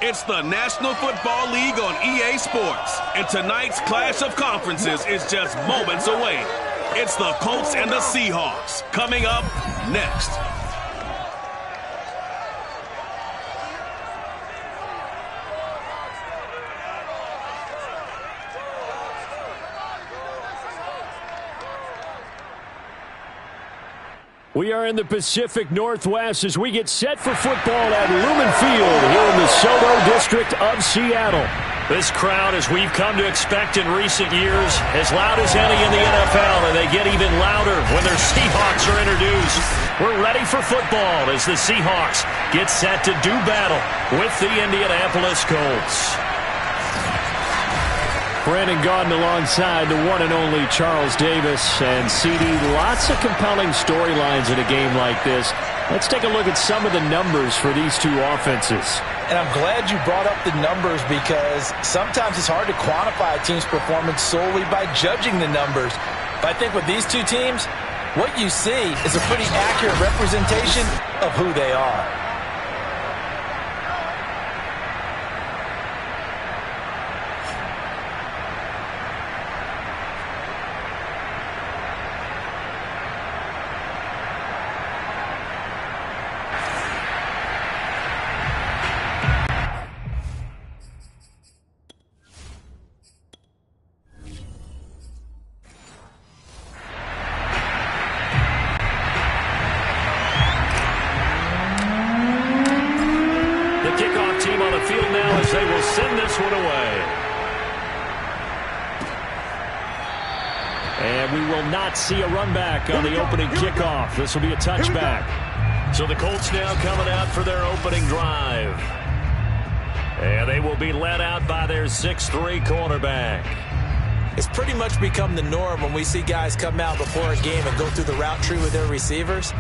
It's the National Football League on EA Sports, and tonight's clash of conferences is just moments away. It's the Colts and the Seahawks coming up next. We are in the Pacific Northwest as we get set for football at Lumen Field here in the Soto District of Seattle. This crowd, as we've come to expect in recent years, as loud as any in the NFL, and they get even louder when their Seahawks are introduced. We're ready for football as the Seahawks get set to do battle with the Indianapolis Colts. Brandon Gaudin alongside the one and only Charles Davis. And CD, lots of compelling storylines in a game like this. Let's take a look at some of the numbers for these two offenses. And I'm glad you brought up the numbers because sometimes it's hard to quantify a team's performance solely by judging the numbers. But I think with these two teams, what you see is a pretty accurate representation of who they are. See a run back on the opening kickoff. This will be a touchback. So the Colts now coming out for their opening drive. And they will be led out by their 6'3" cornerback. It's pretty much become the norm when we see guys come out before a game and go through the route tree with their receivers.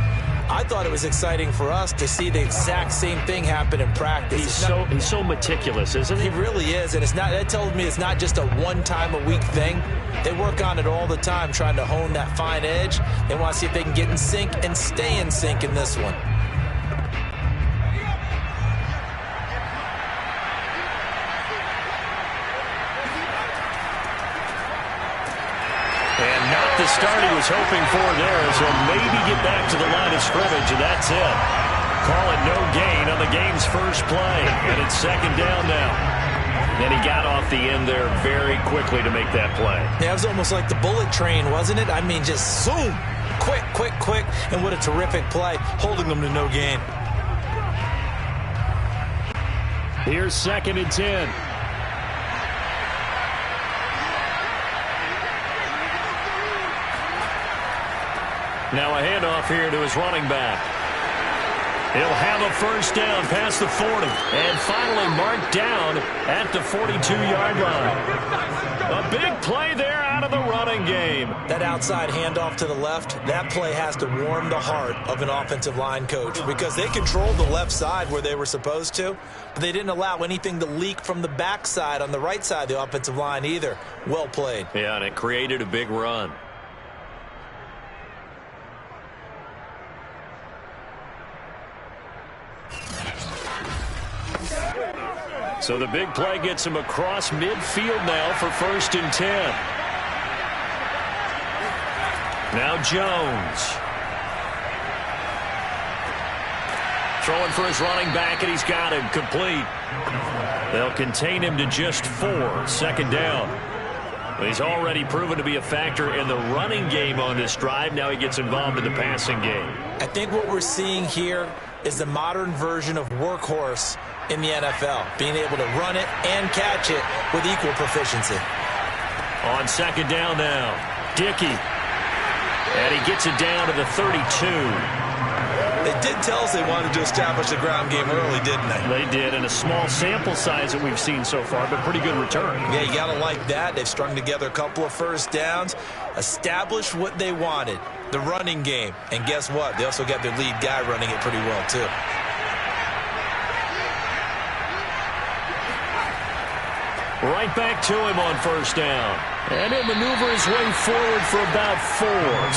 I thought it was exciting for us to see the exact same thing happen in practice. He's so meticulous, isn't he? He really is, and that tells me it's not just a one-time-a-week thing. They work on it all the time, trying to hone that fine edge. They want to see if they can get in sync and stay in sync in this one. And not the start he was hoping for there, so maybe get back to the line of scrimmage, and that's it. Call it no gain on the game's first play, and it's second down now. And he got off the end there very quickly to make that play. Yeah, it was almost like the bullet train, wasn't it? I mean, just zoom, quick, quick, quick, and what a terrific play, holding them to no gain. Here's 2nd and 10. Now a handoff here to his running back. He'll have a first down past the 40 and finally marked down at the 42-yard line. A big play there out of the running game. That outside handoff to the left, that play has to warm the heart of an offensive line coach because they controlled the left side where they were supposed to, but they didn't allow anything to leak from the backside on the right side of the offensive line either. Well played. Yeah, and it created a big run. So the big play gets him across midfield now for 1st and 10. Now Jones. Throwing for his running back, and he's got him complete. They'll contain him to just 4. 2nd down. He's already proven to be a factor in the running game on this drive. Now he gets involved in the passing game. I think what we're seeing here is the modern version of workhorse in the NFL, being able to run it and catch it with equal proficiency. On 2nd down now, Dickey. And he gets it down to the 32. They did tell us they wanted to establish the ground game early, didn't they? They did, in a small sample size that we've seen so far, but pretty good return. Yeah, you got to like that. They've strung together a couple of first downs, established what they wanted, the running game. And guess what? They also got their lead guy running it pretty well, too. Right back to him on 1st down. And he'll maneuver his way forward for about 4.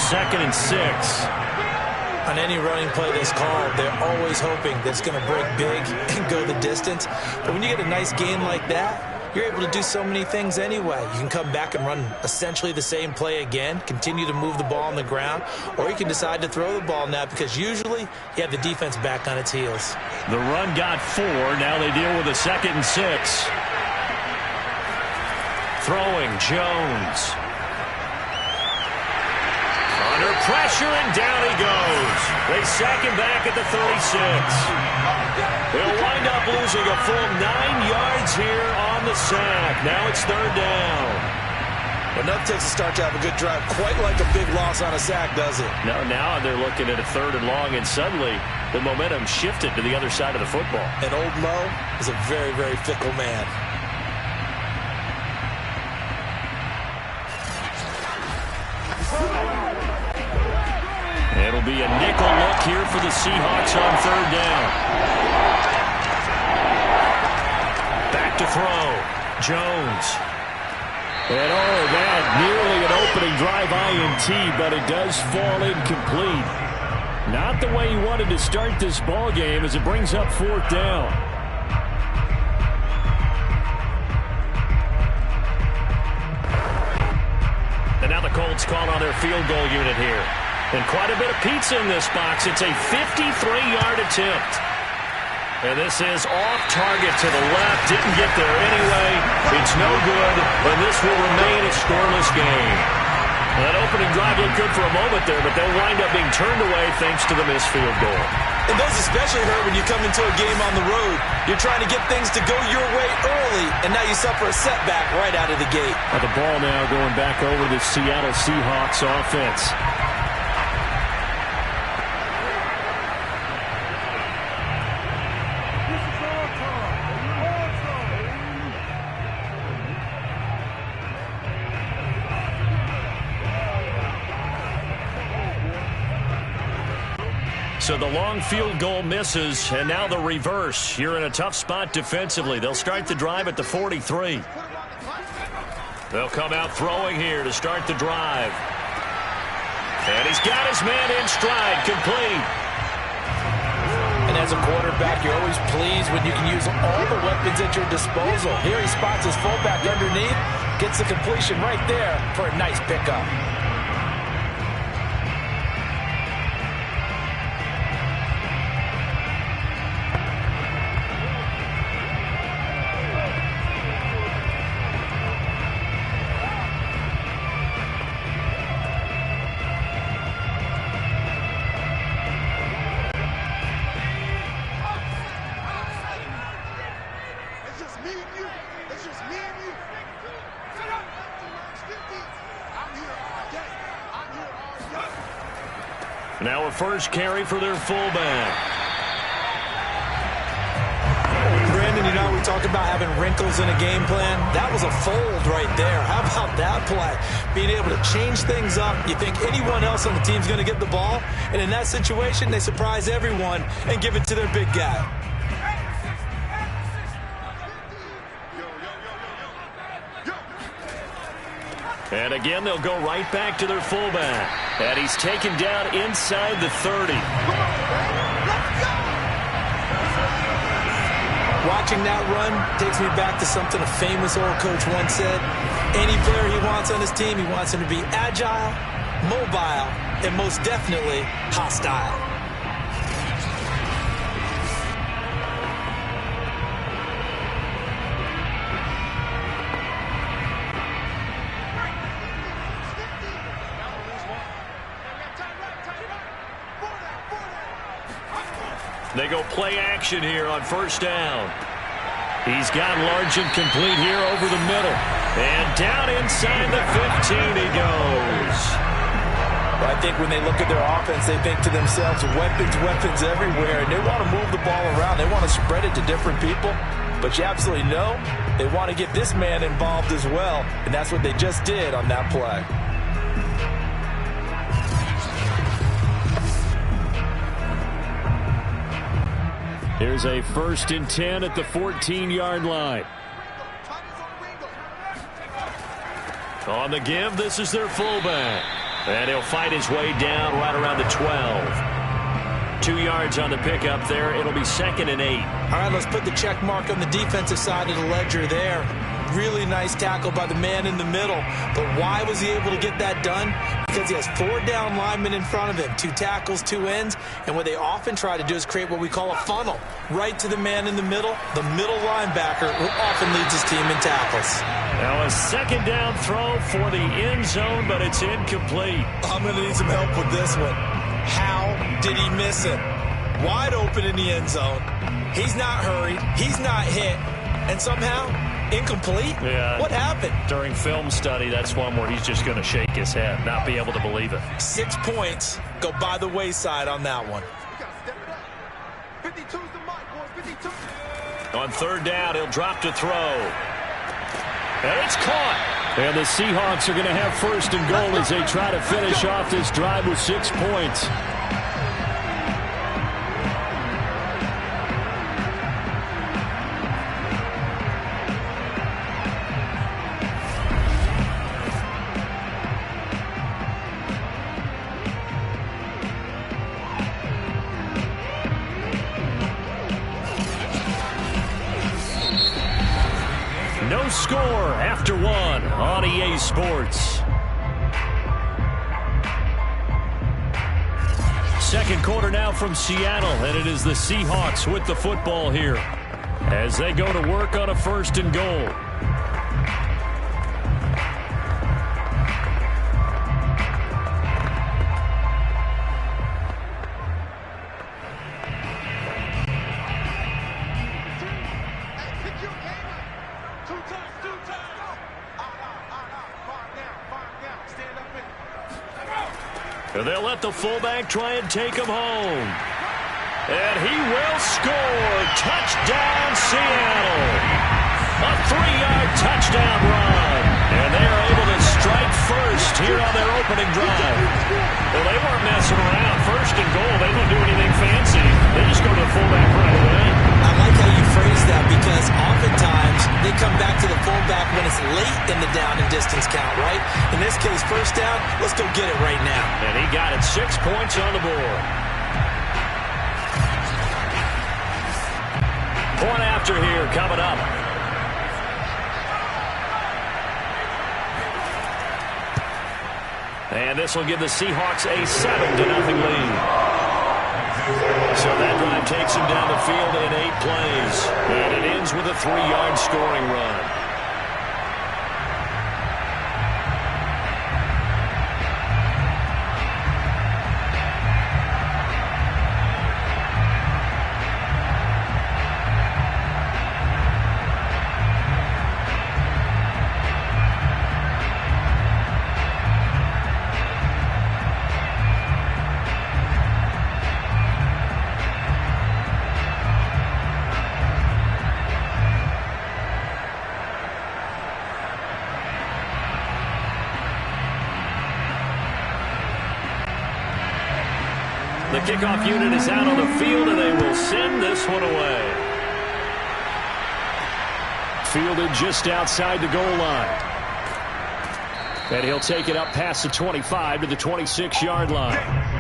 2nd and 6. On any running play that's called, they're always hoping that it's going to break big and go the distance. But when you get a nice gain like that, you're able to do so many things anyway. You can come back and run essentially the same play again, continue to move the ball on the ground, or you can decide to throw the ball now because usually you have the defense back on its heels. The run got 4. Now they deal with a 2nd and 6. Throwing, Jones. Under pressure, and down he goes. They sack him back at the 36. They'll wind up losing a full 9 yards here on the sack. Now it's 3rd down. Enough takes a start to have a good drive. Quite like a big loss on a sack, does it? No, now they're looking at a 3rd and long, and suddenly the momentum shifted to the other side of the football. And old Mo is a very, very fickle man. It'll be a nickel look here for the Seahawks on 3rd down. Back to throw. Jones. And that nearly an opening drive INT, but it does fall incomplete. Not the way he wanted to start this ball game as it brings up 4th down. And now the Colts call on their field goal unit here. And quite a bit of pizza in this box. It's a 53-yard attempt. And this is off target to the left. Didn't get there anyway. It's no good. And this will remain a scoreless game. That opening drive looked good for a moment there, but they'll wind up being turned away thanks to the missed field goal. And those especially hurt when you come into a game on the road. You're trying to get things to go your way early, and now you suffer a setback right out of the gate. The ball now going back over the Seattle Seahawks offense. So the long field goal misses, and now the reverse. You're in a tough spot defensively. They'll start the drive at the 43. They'll come out throwing here to start the drive. And he's got his man in stride, complete. And as a quarterback, you're always pleased when you can use all the weapons at your disposal. Here he spots his fullback underneath, gets the completion right there for a nice pickup. Now a first carry for their fullback. Brandon, you know, we talk about having wrinkles in a game plan. That was a fold right there. How about that play? Being able to change things up. You think anyone else on the team's going to get the ball, and in that situation, they surprise everyone and give it to their big guy. And again, they'll go right back to their fullback. And he's taken down inside the 30. Watching that run takes me back to something a famous old coach once said. Any player he wants on his team, he wants him to be agile, mobile, and most definitely hostile. They go play action here on first down. He's got Largent complete here over the middle. And down inside the 15 he goes. Well, I think when they look at their offense, they think to themselves, weapons, weapons everywhere. And they want to move the ball around. They want to spread it to different people. But you absolutely know they want to get this man involved as well. And that's what they just did on that play. Here's a 1st and 10 at the 14-yard line. On the give, this is their fullback. And he'll fight his way down right around the 12. 2 yards on the pickup there. It'll be 2nd and 8. All right, let's put the check mark on the defensive side of the ledger there. Really nice tackle by the man in the middle. But why was he able to get that done? Because he has 4 down linemen in front of him, 2 tackles, 2 ends. And what they often try to do is create what we call a funnel. Right to the man in the middle linebacker, who often leads his team in tackles. Now a 2nd down throw for the end zone, but it's incomplete. I'm going to need some help with this one. How did he miss it? Wide open in the end zone. He's not hurried. He's not hit. And somehow, incomplete? Yeah. What happened? During film study, that's one where he's just going to shake his head, not be able to believe it. 6 points go by the wayside on that one. On 3rd down, he'll drop to throw. And it's caught. And the Seahawks are going to have 1st and goal as they try to finish off this drive with 6 points. No score after 1 on EA Sports. 2nd quarter now from Seattle, and it is the Seahawks with the football here as they go to work on a 1st and goal. They'll let the fullback try and take him home. And he will score. Touchdown, Seattle. A 3-yard touchdown run. And they are able to strike first here on their opening drive. Well, they weren't messing around. 1st and goal. They didn't do anything fancy. They just go to the fullback right away. I like how you phrase that because oftentimes they come back to the fullback when it's late in the down and distance count, right? In this case, 1st down, let's go get it right now. And he got it. 6 points on the board. Point after here coming up. And this will give the Seahawks a 7-0 lead. So that drive takes him down the field in 8 plays. And it ends with a 3-yard scoring run. The kickoff unit is out on the field, and they will send this one away. Fielded just outside the goal line. And he'll take it up past the 25 to the 26-yard line.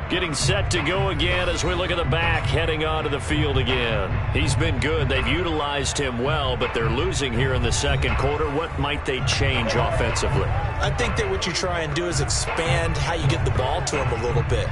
Getting set to go again as we look at the back heading onto the field again. He's been good. They've utilized him well, but they're losing here in the 2nd quarter. What might they change offensively? I think that what you try and do is expand how you get the ball to him a little bit.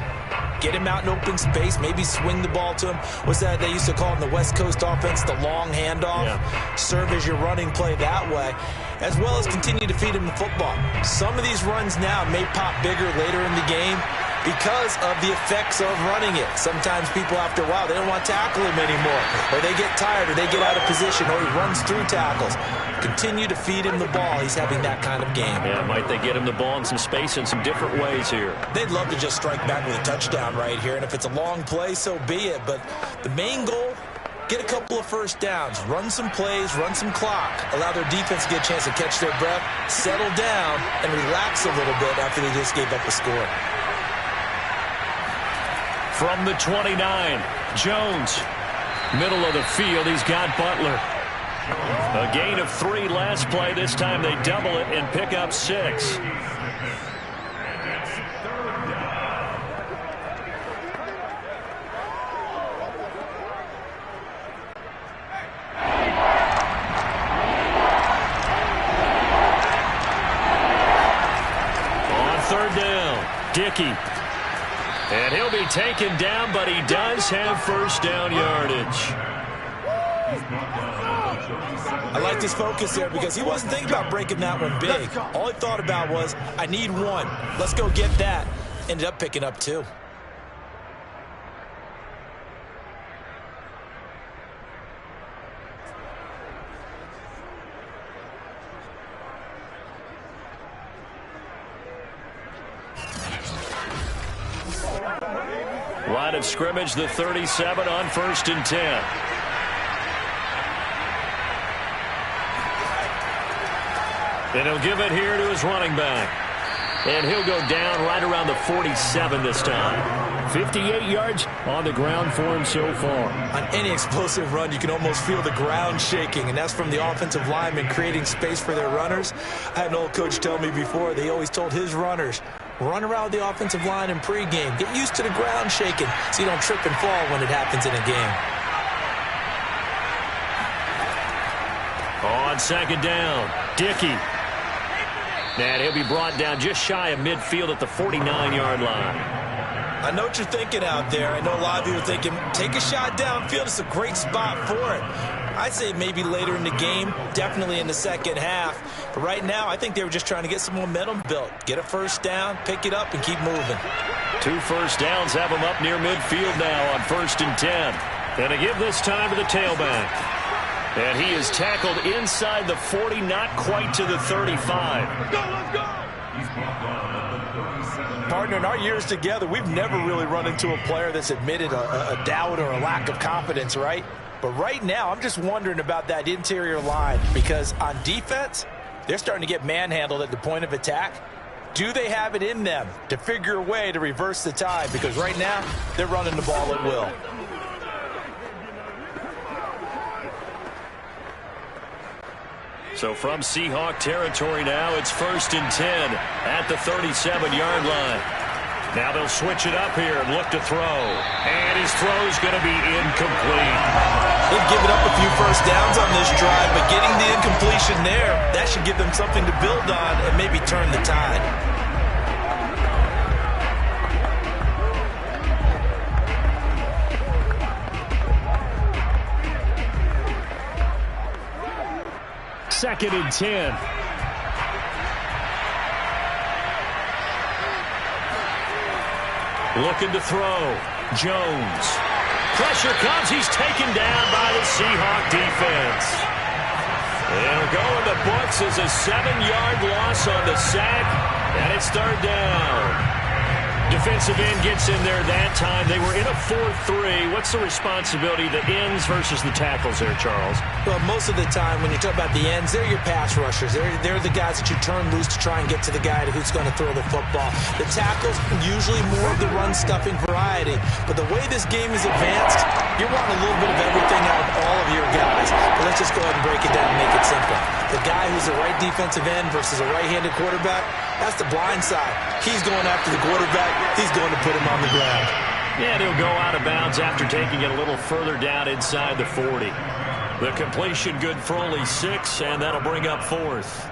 Get him out in open space, maybe swing the ball to him. What's that they used to call in the West Coast offense, the long handoff? Yeah. Serve as your running play that way, as well as continue to feed him the football. Some of these runs now may pop bigger later in the game because of the effects of running it. Sometimes people, after a while, they don't want to tackle him anymore, or they get tired, or they get out of position, or he runs through tackles. Continue to feed him the ball. He's having that kind of game. Yeah, might they get him the ball in some space in some different ways here? They'd love to just strike back with a touchdown right here, and if it's a long play, so be it. But the main goal, get a couple of 1st downs, run some plays, run some clock, allow their defense to get a chance to catch their breath, settle down, and relax a little bit after they just gave up a score. From the 29, Jones. Middle of the field, he's got Butler. A gain of 3 last play. This time they double it and pick up 6. Dickey. And he'll be taken down, but he does have first down yardage. I like his focus there because he wasn't thinking about breaking that one big. All he thought about was, I need one. Let's go get that. Ended up picking up two. Line of scrimmage, the 37 on 1st and 10. And he'll give it here to his running back. And he'll go down right around the 47 this time. 58 yards on the ground for him so far. On any explosive run, you can almost feel the ground shaking, and that's from the offensive linemen creating space for their runners. I had an old coach tell me before, they always told his runners, run around the offensive line in pregame. Get used to the ground shaking so you don't trip and fall when it happens in a game. On 2nd down, Dickey. And he'll be brought down just shy of midfield at the 49-yard line. I know what you're thinking out there. I know a lot of you are thinking, take a shot downfield. It's a great spot for it. I'd say maybe later in the game, definitely in the second half. But right now, I think they were just trying to get some momentum built. Get a first down, pick it up, and keep moving. 2 first downs have them up near midfield now on 1st and 10. And to give this time to the tailback. And he is tackled inside the 40, not quite to the 35. Let's go! Partner, in our years together, we've never really run into a player that's admitted a doubt or a lack of confidence, right? But right now, I'm just wondering about that interior line because on defense, they're starting to get manhandled at the point of attack. Do they have it in them to figure a way to reverse the tide? Because right now, they're running the ball at will. So from Seahawk territory now, it's 1st and 10 at the 37-yard line. Now they'll switch it up here and look to throw. And his throw's going to be incomplete. They've given up a few first downs on this drive, but getting the incompletion there, that should give them something to build on and maybe turn the tide. Second and 10. Looking to throw. Jones. Pressure comes. He's taken down by the Seahawk defense. It'll go in the books as a 7-yard loss on the sack, and it's 3rd down. Defensive end gets in there that time. They were in a 4-3. What's the responsibility, the ends versus the tackles there, Charles? Well, most of the time when you talk about the ends, they're your pass rushers. They're the guys that you turn loose to try and get to the guy who's going to throw the football. The tackles, usually more of the run-stuffing variety. But the way this game is advanced, you're wanting a little bit of everything out of all of your guys. But let's just go ahead and break it down and make it simple. The guy who's the right defensive end versus a right-handed quarterback, that's the blind side. He's going after the quarterback. He's going to put him on the ground. Yeah, he'll go out of bounds after taking it a little further down inside the 40. The completion good for only 6, and that'll bring up 4th.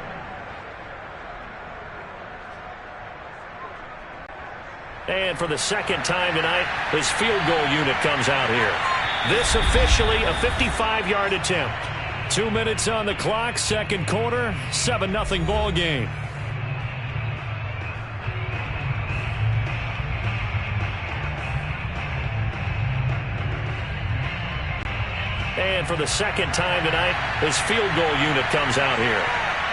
And for the second time tonight, his field goal unit comes out here. This officially a 55-yard attempt. 2 minutes on the clock, second quarter, 7-0 ball game. And for the second time tonight, his field goal unit comes out here.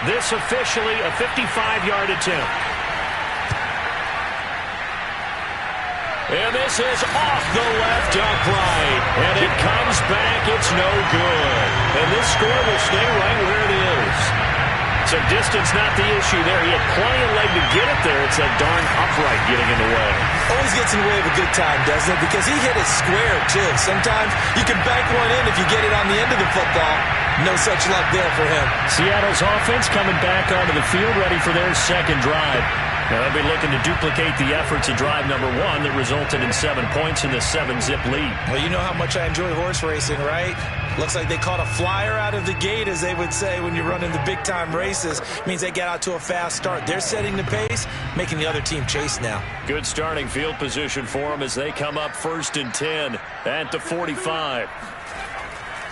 This officially a 55-yard attempt. And this is off the left upright. And it comes back. It's no good. And this score will stay right where it is. So distance not the issue there. He had plenty of leg to get it there. It's that darn upright getting in the way. Always gets in the way of a good time, doesn't it? Because he hit it square, too. Sometimes you can bank one in if you get it on the end of the football. No such luck there for him. Seattle's offense coming back onto the field, ready for their second drive. Now they'll be looking to duplicate the efforts of drive number 1 that resulted in 7 points in the 7-zip lead. Well, you know how much I enjoy horse racing, right? Looks like they caught a flyer out of the gate, as they would say when you're running the big-time races. Means they get out to a fast start. They're setting the pace, making the other team chase now. Good starting field position for them as they come up 1st and 10 at the 45.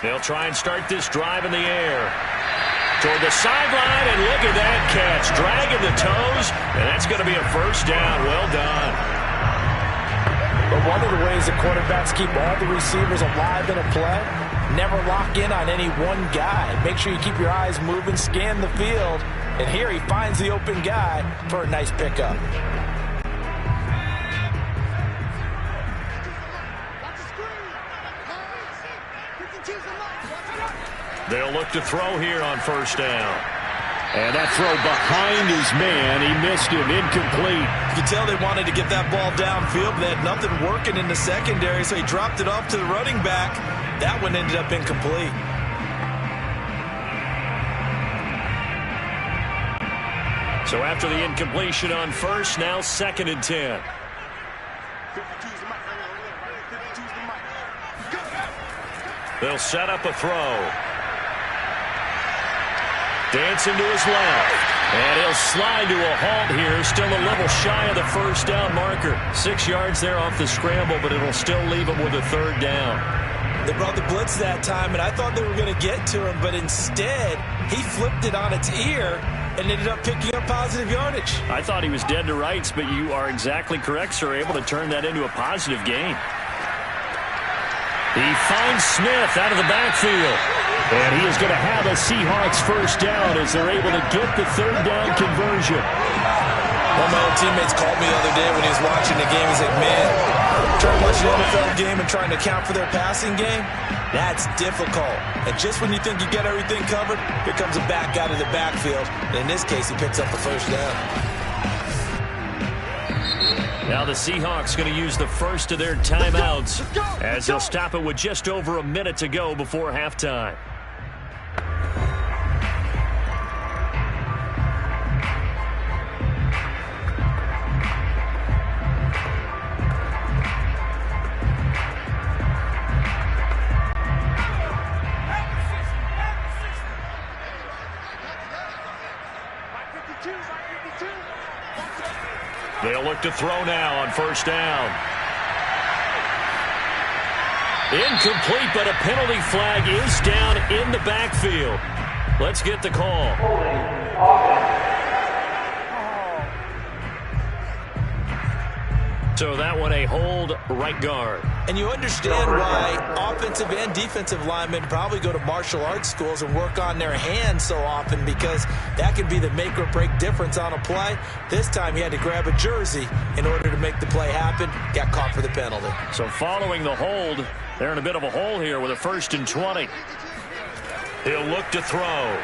They'll try and start this drive in the air. Toward the sideline, and look at that catch. Dragging the toes, and that's going to be a first down. Well done. But one of the ways that quarterbacks keep all the receivers alive in a play, never lock in on any one guy. Make sure you keep your eyes moving, scan the field, and here he finds the open guy for a nice pickup. They'll look to throw here on 1st down. And that throw behind his man, he missed him, incomplete. You can tell they wanted to get that ball downfield, but they had nothing working in the secondary, so he dropped it off to the running back. That one ended up incomplete. So after the incompletion on 1st, now 2nd and 10. They'll set up a throw. Dancing to his left. And he'll slide to a halt here. Still a little shy of the 1st down marker. 6 yards there off the scramble, but it'll still leave him with a 3rd down. They brought the blitz that time, and I thought they were going to get to him, but instead, he flipped it on its ear and ended up picking up positive yardage. I thought he was dead to rights, but you are exactly correct, sir. Able to turn that into a positive gain. He finds Smith out of the backfield. And he is going to have a Seahawks 1st down as they're able to get the 3rd down conversion. One of my old teammates called me the other day when he was watching the game. He's like, man, trying to watch an NFL game and trying to account for their passing game, that's difficult. And just when you think you get everything covered, here comes a back out of the backfield. And in this case, he picks up the 1st down. Now the Seahawks going to use the first of their timeouts as they'll stop it with just over a minute to go before halftime. They'll look to throw now on 1st down. Incomplete, but a penalty flag is down in the backfield. Let's get the call. So that one a hold, right guard. And you understand why offensive and defensive linemen probably go to martial arts schools and work on their hands so often, because that can be the make or break difference on a play. This time he had to grab a jersey in order to make the play happen. Got caught for the penalty. So following the hold, they're in a bit of a hole here with a 1st and 20. He'll look to throw.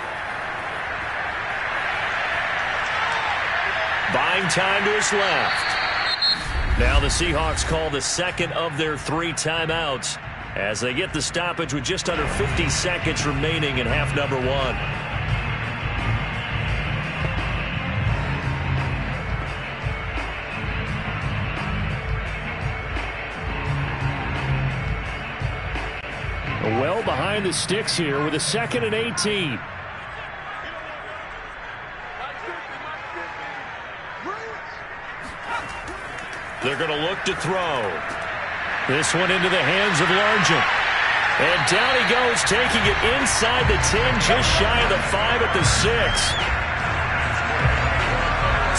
Buying time to his left. Now the Seahawks call the 2nd of their 3 timeouts as they get the stoppage with just under 50 seconds remaining in half number 1. Well behind the sticks here with a 2nd and 18. They're going to look to throw. This one into the hands of Largent. And down he goes, taking it inside the 10, just shy of the 5 at the 6.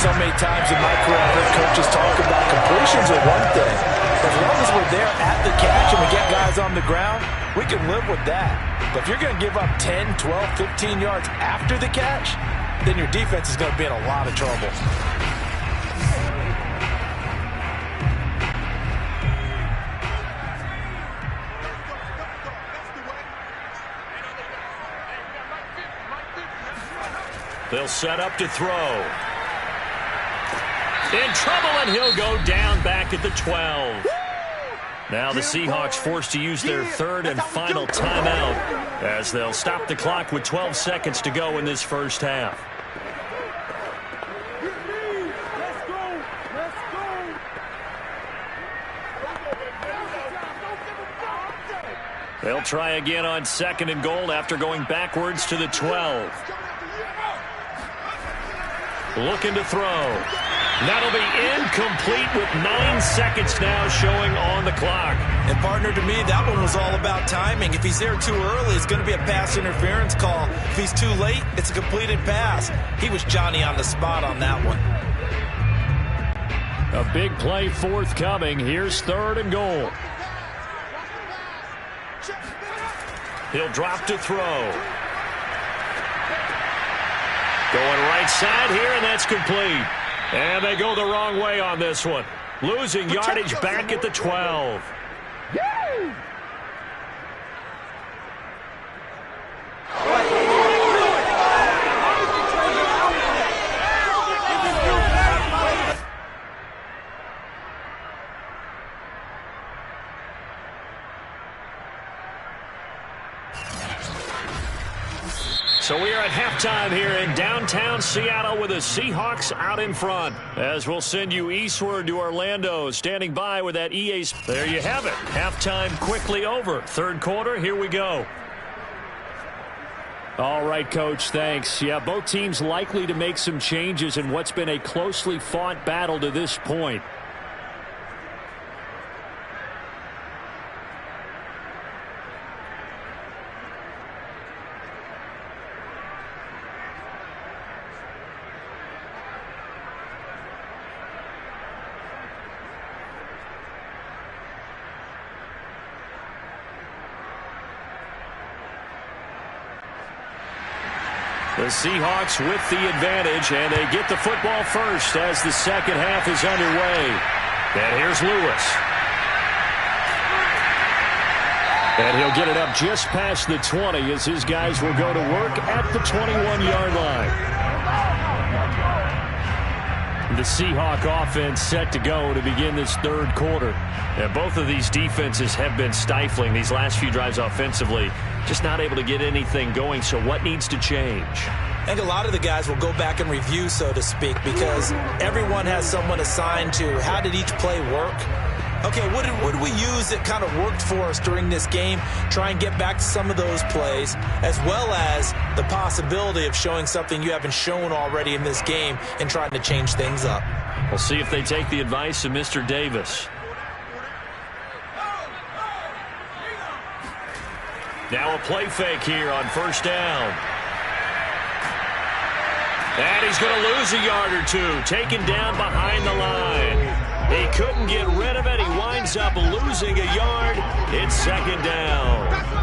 So many times in my career, I've heard coaches talk about completions are one thing. As long as we're there at the catch and we get guys on the ground, we can live with that. But if you're going to give up 10, 12, 15 yards after the catch, then your defense is going to be in a lot of trouble. They'll set up to throw. In trouble, and he'll go down back at the 12. Now the Seahawks forced to use their 3rd and final timeout as they'll stop the clock with 12 seconds to go in this 1st half. They'll try again on 2nd and goal after going backwards to the 12. Looking to throw. That'll be incomplete with 9 seconds now showing on the clock. And, partner, to me, that one was all about timing. If he's there too early, it's going to be a pass interference call. If he's too late, it's a completed pass. He was Johnny on the spot on that one. A big play forthcoming. Here's 3rd and goal. He'll drop to throw. Going right side here, and that's complete. And they go the wrong way on this one. Losing yardage back at the 12. So we are at halftime here in downtown Seattle with the Seahawks out in front. As we'll send you eastward to Orlando, standing by with that EA. There you have it. Halftime quickly over. 3rd quarter, here we go. All right, Coach, thanks. Yeah, both teams likely to make some changes in what's been a closely fought battle to this point. The Seahawks with the advantage, and they get the football first as the second half is underway. And here's Lewis. And he'll get it up just past the 20 as his guys will go to work at the 21-yard line. The Seahawk offense set to go to begin this 3rd quarter. And both of these defenses have been stifling these last few drives offensively. Just not able to get anything going, so what needs to change? I think a lot of the guys will go back and review, so to speak, because everyone has someone assigned to how did each play work. Okay, what did we use that kind of worked for us during this game? Try and get back to some of those plays, as well as the possibility of showing something you haven't shown already in this game and trying to change things up. We'll see if they take the advice of Mr. Davis. Now a play fake here on 1st down. And he's going to lose a yard or two. Taken down behind the line. He couldn't get rid of it. He winds up losing a yard. It's 2nd down.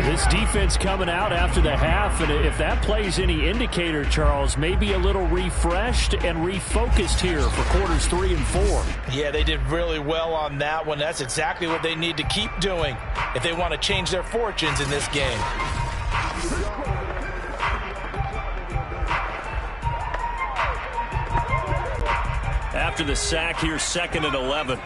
This defense coming out after the half, and if that plays any indicator, Charles, maybe a little refreshed and refocused here for quarters 3 and 4. Yeah, they did really well on that one. That's exactly what they need to keep doing if they want to change their fortunes in this game. After the sack, here's 2nd and 11.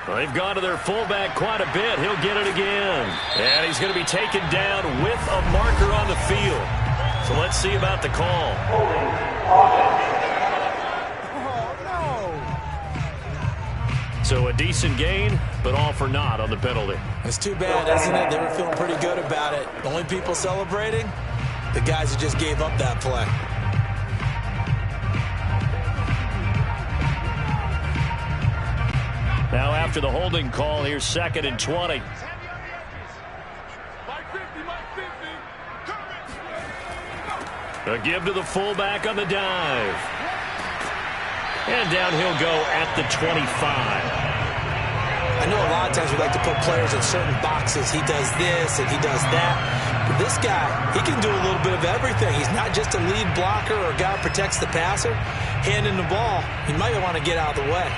They've gone to their fullback quite a bit. He'll get it again. And he's going to be taken down with a marker on the field. So let's see about the call. So a decent gain, but all for naught on the penalty. It's too bad, isn't it? They were feeling pretty good about it. The only people celebrating, the guys who just gave up that play. Now after the holding call, here's 2nd and 20. A give to the fullback on the dive. And down he'll go at the 25. I know a lot of times we like to put players in certain boxes. He does this and he does that. But this guy, he can do a little bit of everything. He's not just a lead blocker or a guy who protects the passer. Handing the ball, he might want to get out of the way.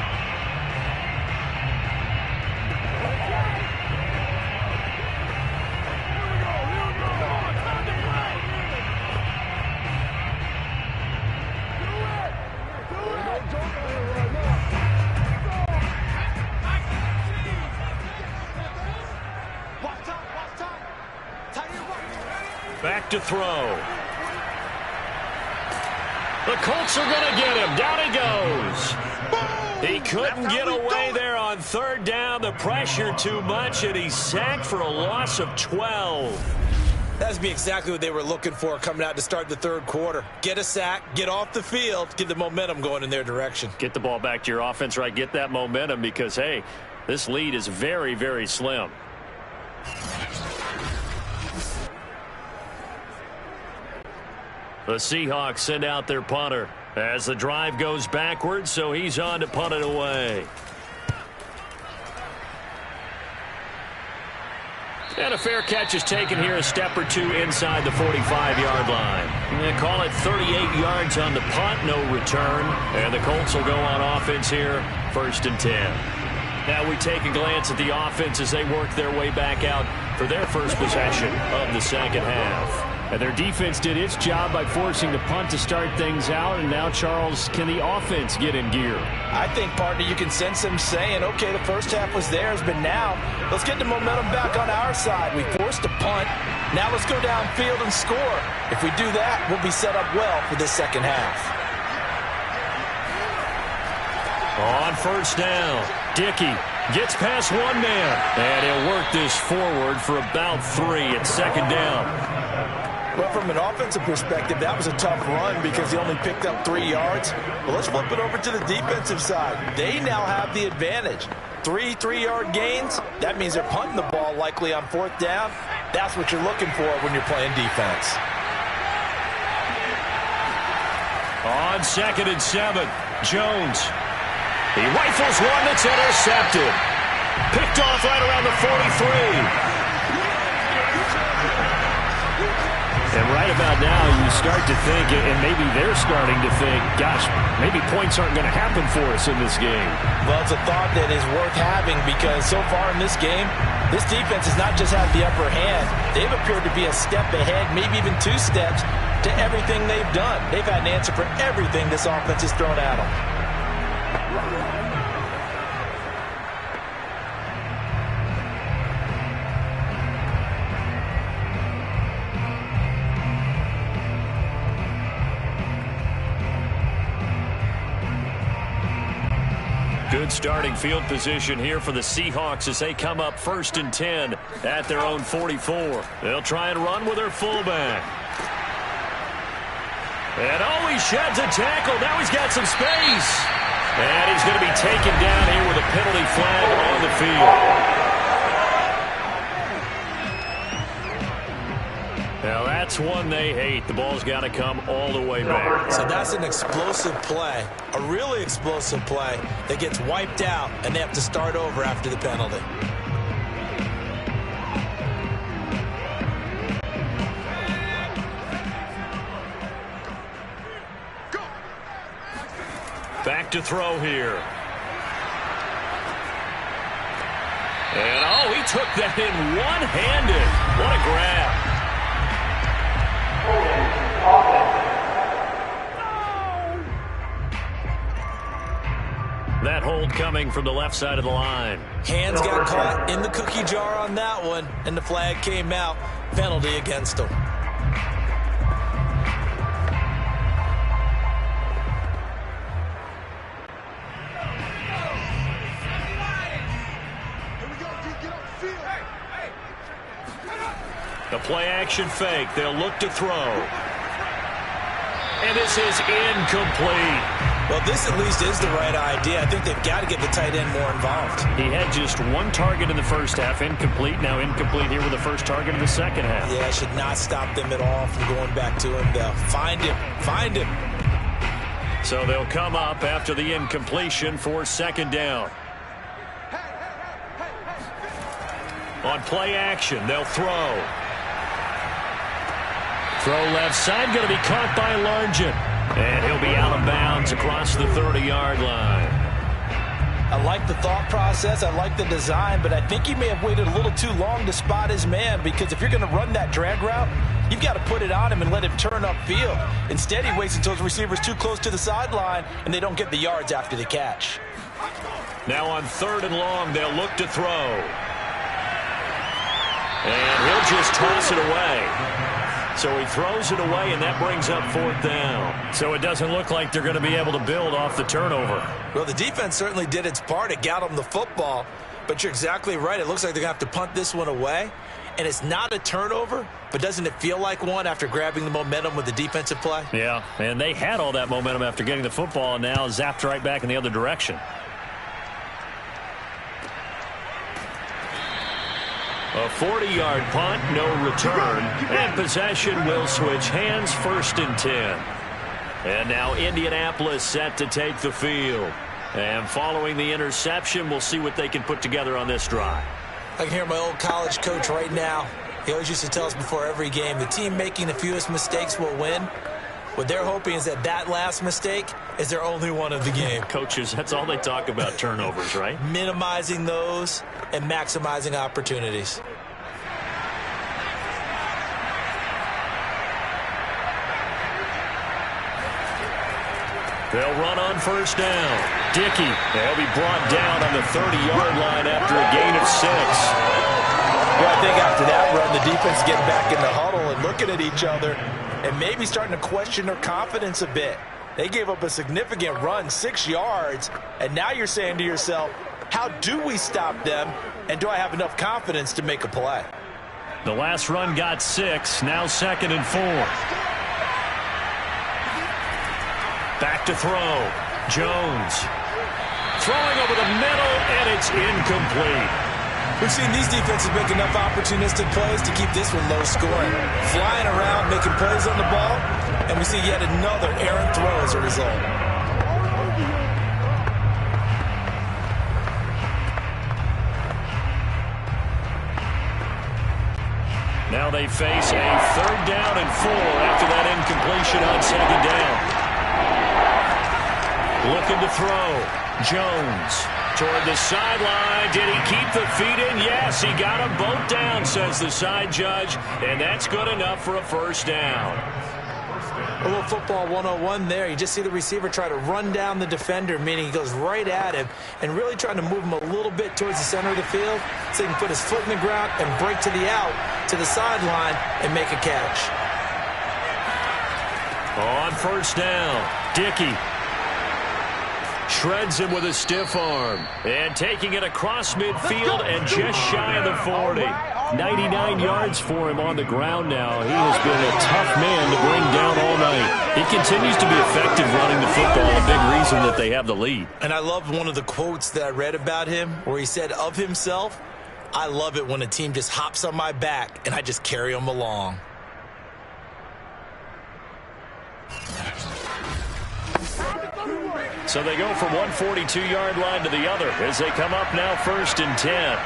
Back to throw. The Colts are going to get him. Down he goes. He couldn't get away there on third down. The pressure too much, and he's sacked for a loss of 12. That's be exactly what they were looking for coming out to start the third quarter. Get a sack, get off the field, get the momentum going in their direction. Get the ball back to your offense, right? Get that momentum because, hey, this lead is very, very slim. The Seahawks send out their punter as the drive goes backwards, so he's on to punt it away. And a fair catch is taken here, a step or two inside the 45-yard line. They call it 38 yards on the punt, no return. And the Colts will go on offense here, 1st and 10. Now we take a glance at the offense as they work their way back out for their first possession of the second half. And their defense did its job by forcing the punt to start things out. And now, Charles, can the offense get in gear? I think, partner, you can sense them saying, okay, the first half was theirs, but now let's get the momentum back on our side. We forced a punt. Now let's go downfield and score. If we do that, we'll be set up well for this second half. On first down, Dickey gets past one man. And he'll work this forward for about 3 at second down. Well, from an offensive perspective, that was a tough run because he only picked up 3 yards. Well, let's flip it over to the defensive side. They now have the advantage. 3 3-yard gains. That means they're punting the ball likely on 4th down. That's what you're looking for when you're playing defense. On 2nd and 7, Jones. He rifles one that's intercepted. Picked off right around the 43. And right about now, you start to think, and maybe they're starting to think, gosh, maybe points aren't going to happen for us in this game. Well, it's a thought that is worth having because so far in this game, this defense has not just had the upper hand. They've appeared to be a step ahead, maybe even 2 steps to everything they've done. They've had an answer for everything this offense has thrown at them. Good starting field position here for the Seahawks as they come up 1st and 10 at their own 44. They'll try and run with their fullback. And he sheds a tackle. Now he's got some space. And he's going to be taken down here with a penalty flag on the field. Now that's one they hate. The ball's got to come all the way back. So that's an explosive play, a really explosive play that gets wiped out, and they have to start over after the penalty. Back to throw here. And, he took that in one-handed. What a grab. That hold coming from the left side of the line. Hands got caught in the cookie jar on that one, and the flag came out. Penalty against them. The play-action fake. They'll look to throw. And this is incomplete. Well, this at least is the right idea. I think they've got to get the tight end more involved. He had just 1 target in the first half, incomplete. Now incomplete here with the first target in the second half. Yeah, it should not stop them at all from going back to him. They'll find him. So they'll come up after the incompletion for 2nd down. On play action, they'll throw. Throw left side, going to be caught by Largent. And he'll be out of bounds across the 30-yard line. I like the thought process. I like the design, but I think he may have waited a little too long to spot his man because if you're going to run that drag route, you've got to put it on him and let him turn upfield. Instead, he waits until his receiver's too close to the sideline, and they don't get the yards after the catch. Now on 3rd and long, they'll look to throw. And he'll just toss it away. So he throws it away, and that brings up 4th down. So it doesn't look like they're going to be able to build off the turnover. Well, the defense certainly did its part. It got them the football. But you're exactly right. It looks like they're going to have to punt this one away. And it's not a turnover, but doesn't it feel like one after grabbing the momentum with the defensive play? Yeah, and they had all that momentum after getting the football, and now zapped right back in the other direction. A 40-yard punt, no return, and possession will switch hands, 1st and 10. And now Indianapolis set to take the field. And following the interception, we'll see what they can put together on this drive. I can hear my old college coach right now. He always used to tell us before every game, the team making the fewest mistakes will win. What they're hoping is that last mistake is their only one of the game. Coaches, that's all they talk about, turnovers, right? Minimizing those and maximizing opportunities. They'll run on 1st down. Dickey, they'll be brought down on the 30-yard line after a gain of 6. Well, I think after that run, the defense getting back in the huddle and looking at each other and maybe starting to question their confidence a bit. They gave up a significant run, 6 yards, and now you're saying to yourself, how do we stop them, and do I have enough confidence to make a play? The last run got 6, now 2nd and 4. Back to throw. Jones. Throwing over the middle, and it's incomplete. We've seen these defenses make enough opportunistic plays to keep this one low scoring. Flying around, making plays on the ball, and we see yet another errant throw as a result. Now they face a 3rd down and 4 after that incompletion on 2nd down. Looking to throw. Jones toward the sideline. Did he keep the feet in? Yes, he got them both down, says the side judge, and that's good enough for a 1st down. A little football 101 there. You just see the receiver try to run down the defender, meaning he goes right at him and really trying to move him a little bit towards the center of the field so he can put his foot in the ground and break to the out, to the sideline, and make a catch. On 1st down, Dickey shreds him with a stiff arm. And taking it across midfield and just shy of the 40. 99 yards for him on the ground now. He has been a tough man to bring down all night. He continues to be effective running the football, a big reason that they have the lead. And I love one of the quotes that I read about him where he said of himself, I love it when a team just hops on my back and I just carry them along. So they go from one 42-yard line to the other as they come up now 1st and 10.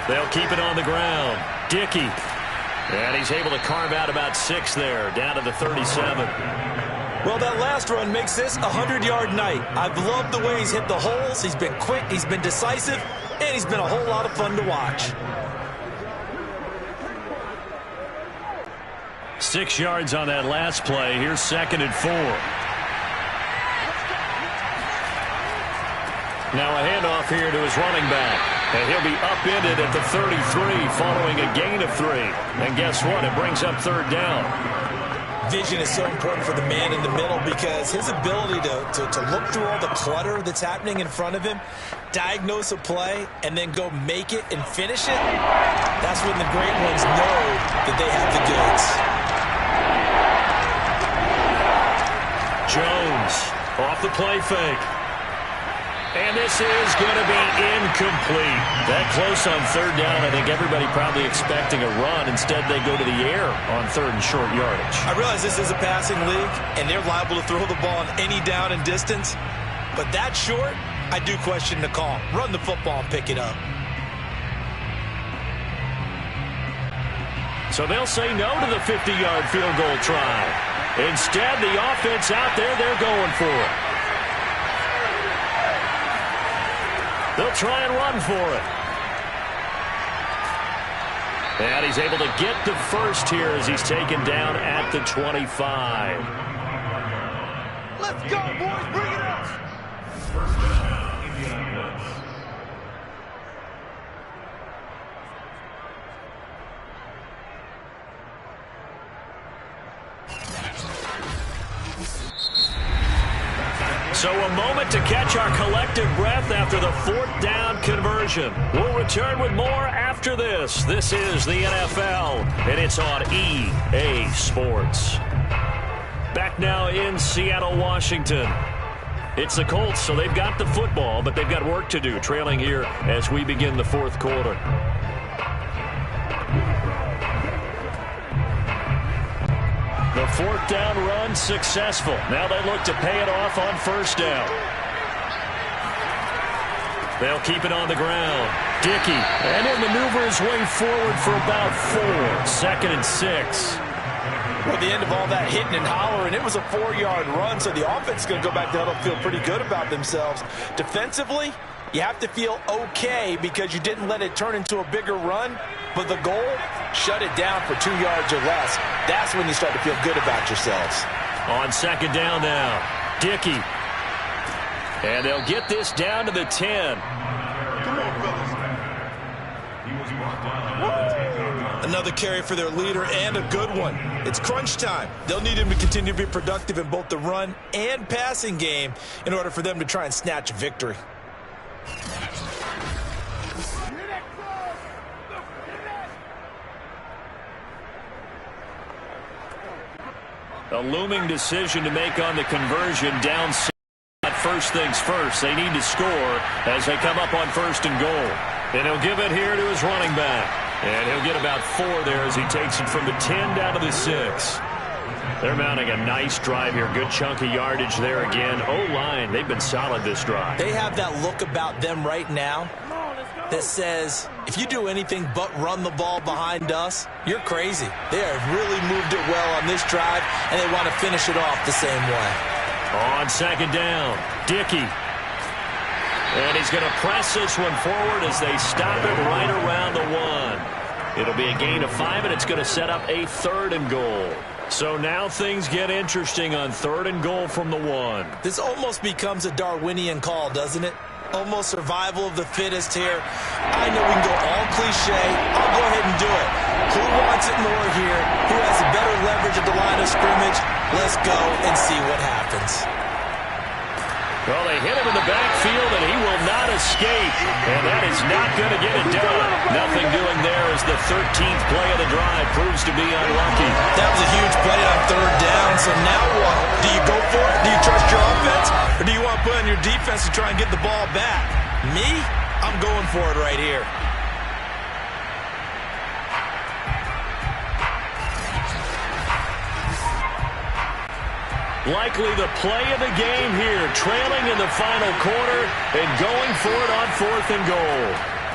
They'll keep it on the ground. Dickey. And he's able to carve out about 6 there, down to the 37. Well, that last run makes this a 100-yard night. I've loved the way he's hit the holes. He's been quick, he's been decisive, and he's been a whole lot of fun to watch. 6 yards on that last play. Here's 2nd and 4. Now a handoff here to his running back. And he'll be upended at the 33 following a gain of 3. And guess what? It brings up 3rd down. Vision is so important for the man in the middle because his ability to look through all the clutter that's happening in front of him, diagnose a play, and then go make it and finish it, that's when the great ones know that they have the goods. Jones off the play fake. And this is going to be incomplete. That close on 3rd down, I think everybody probably expecting a run. Instead, they go to the air on 3rd and short yardage. I realize this is a passing league, and they're liable to throw the ball on any down and distance. But that short, I do question the call. Run the football and pick it up. So they'll say no to the 50-yard field goal try. Instead, the offense out there, they're going for it. They'll try and run for it. And he's able to get the first here as he's taken down at the 25. Let's go, boys. Bring it up. So a moment to catch our collective breath after the 4th down conversion. We'll return with more after this. This is the NFL, and it's on EA Sports. Back now in Seattle, Washington. It's the Colts, so they've got the football, but they've got work to do, trailing here as we begin the 4th quarter. The 4th down run successful. Now they look to pay it off on 1st down. They'll keep it on the ground. Dickey, and he'll maneuver his way forward for about 4. 2nd and 6. Well, the end of all that hitting and hollering, it was a 4-yard run, so the offense is going to go back to huddle, feel pretty good about themselves. Defensively, you have to feel okay because you didn't let it turn into a bigger run, but the goal, shut it down for 2 yards or less. That's when you start to feel good about yourselves. On 2nd down now, Dickey. And they'll get this down to the 10. Come on, fellas. He was brought down. Another carry for their leader, and a good one. It's crunch time. They'll need him to continue to be productive in both the run and passing game in order for them to try and snatch a victory. A looming decision to make on the conversion down. First things first, they need to score as they come up on 1st and goal. And he'll give it here to his running back. And he'll get about 4 there as he takes it from the 10 down to the 6. They're mounting a nice drive here. Good chunk of yardage there again. O-line, they've been solid this drive. They have that look about them right now that says, if you do anything but run the ball behind us, you're crazy. They have really moved it well on this drive, and they want to finish it off the same way. On 2nd down, Dickey. And he's going to press this one forward as they stop it right around the 1. It'll be a gain of 5, and it's going to set up a 3rd and goal. So now things get interesting on 3rd and goal from the 1. This almost becomes a Darwinian call, doesn't it? Almost survival of the fittest here. I know we can go all cliche. I'll go ahead and do it. Who wants it more here? Who has a better leverage at the line of scrimmage? Let's go and see what happens. Well, they hit him in the backfield, and he will not escape. And that is not going to get it done. Nothing doing there as the 13th play of the drive proves to be unlucky. That was a huge play on 3rd down, so now what? Do you go for it? Do you trust your offense? Or do you want to put on your defense to try and get the ball back? Me? I'm going for it right here. Likely the play of the game here, trailing in the final quarter and going for it on 4th and goal.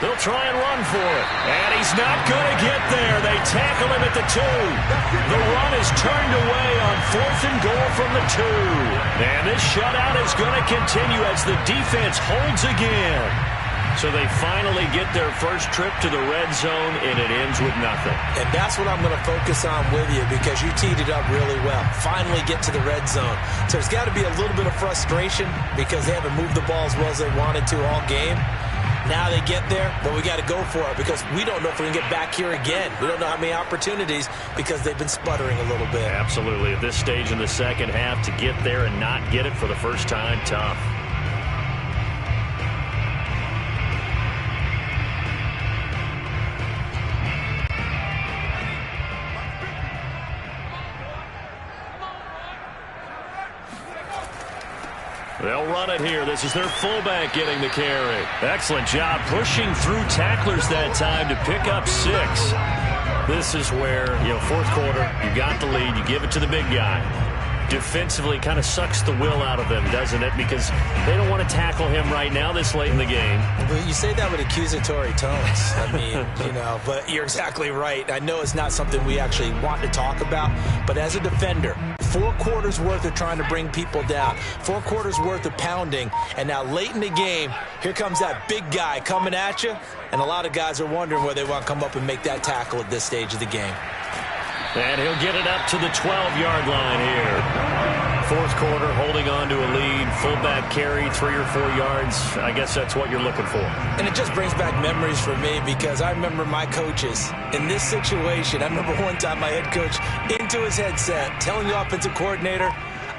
They'll try and run for it, and he's not going to get there. They tackle him at the 2. The run is turned away on 4th and goal from the 2. And this shutout is going to continue as the defense holds again. So they finally get their first trip to the red zone, and it ends with nothing. And that's what I'm going to focus on with you because you teed it up really well. Finally get to the red zone. So there's got to be a little bit of frustration because they haven't moved the ball as well as they wanted to all game. Now they get there, but we got to go for it because we don't know if we can get back here again. We don't know how many opportunities because they've been sputtering a little bit. Absolutely. At this stage in the second half, to get there and not get it for the first time, tough. They'll run it here. This is their fullback getting the carry. Excellent job pushing through tacklers that time to pick up 6. This is where, 4th quarter, you got the lead, you give it to the big guy. Defensively kind of sucks the will out of them, doesn't it? Because they don't want to tackle him right now this late in the game. Well, you say that with accusatory tones. I mean, but you're exactly right. I know it's not something we actually want to talk about, but as a defender, 4 quarters worth of trying to bring people down, 4 quarters worth of pounding, and now late in the game, here comes that big guy coming at you, and a lot of guys are wondering where they want to come up and make that tackle at this stage of the game. And he'll get it up to the 12-yard line here. 4th quarter, holding on to a lead. Fullback carry, 3 or 4 yards. I guess that's what you're looking for. And it just brings back memories for me because I remember my coaches in this situation. I remember one time my head coach into his headset telling the offensive coordinator,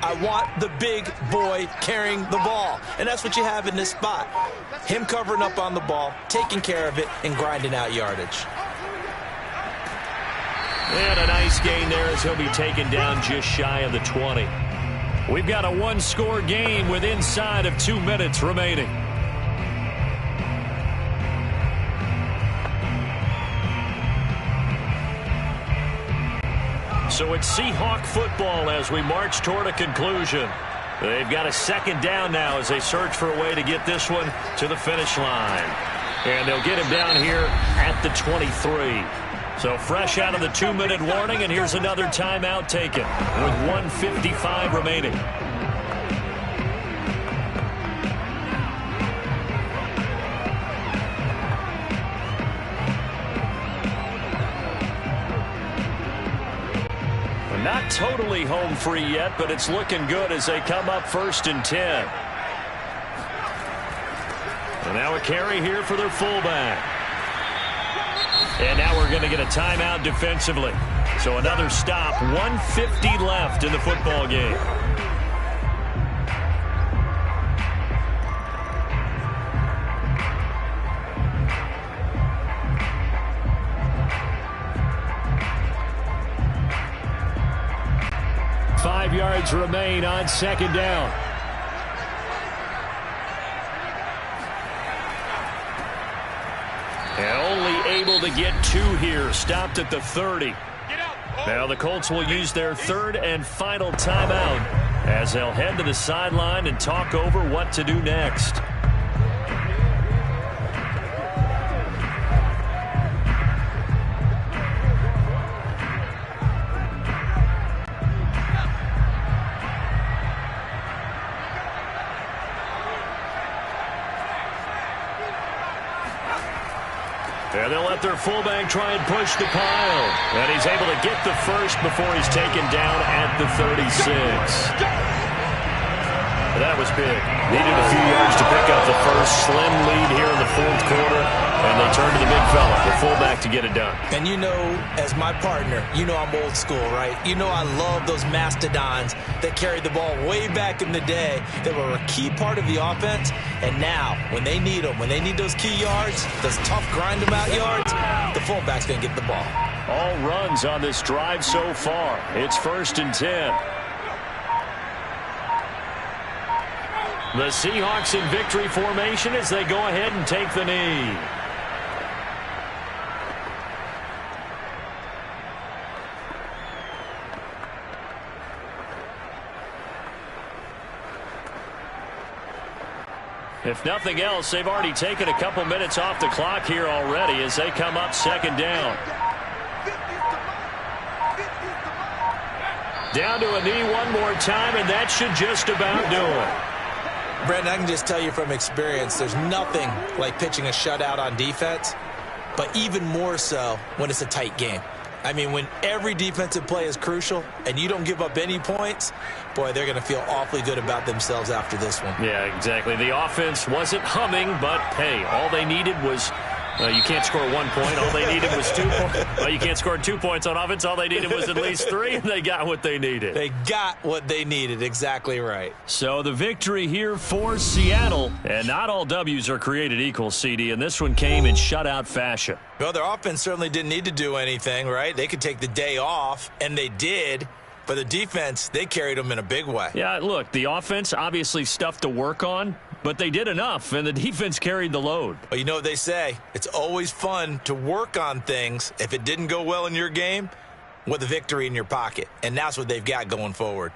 I I want the big boy carrying the ball. And that's what you have in this spot. Him covering up on the ball, taking care of it, and grinding out yardage. And a nice gain there as he'll be taken down just shy of the 20. We've got a one-score game with inside of 2 minutes remaining. So it's Seahawk football as we march toward a conclusion. They've got a second down now as they search for a way to get this one to the finish line. And they'll get him down here at the 23. So fresh out of the 2-minute warning, and here's another timeout taken with 1:55 remaining. Not totally home free yet, but it's looking good as they come up 1st and 10. And now a carry here for their fullback. And now we're going to get a timeout defensively. So another stop, 1:50 left in the football game. Yards remain on second down. And only able to get 2 here. Stopped at the 30. Now the Colts will use their 3rd and final timeout as they'll head to the sideline and talk over what to do next. And they'll let their fullback try and push the pile. And he's able to get the first before he's taken down at the 36. That was big. Needed a few yards to pick up the first. Slim lead here in the 4th quarter. And they turn to the big fella, the fullback, to get it done. And you know, as my partner, you know I'm old school, right? You know I love those mastodons that carried the ball way back in the day that were a key part of the offense. And now, when they need them, when they need those key yards, those tough grind-them-out yards, the fullback's going to get the ball. All runs on this drive so far. It's 1st and 10. The Seahawks in victory formation as they go ahead and take the knee. If nothing else, they've already taken a couple minutes off the clock here already as they come up 2nd down. Down to a knee one more time, and that should just about do it. Brandon, I can just tell you from experience, there's nothing like pitching a shutout on defense, but even more so when it's a tight game. I mean, when every defensive play is crucial and you don't give up any points, boy, they're going to feel awfully good about themselves after this one. Yeah, exactly. The offense wasn't humming, but, hey, all they needed was you can't score 1 point. All they needed was 2 points. Well, you can't score 2 points on offense. All they needed was at least 3, and they got what they needed. They got what they needed. Exactly right. So the victory here for Seattle. And not all W's are created equal, CD, and this one came in shutout fashion. Well, their offense certainly didn't need to do anything, right? They could take the day off, and they did. But the defense, they carried them in a big way. Yeah, look, the offense, obviously stuff to work on, but they did enough, and the defense carried the load. Well, you know what they say. It's always fun to work on things if it didn't go well in your game with a victory in your pocket. And that's what they've got going forward.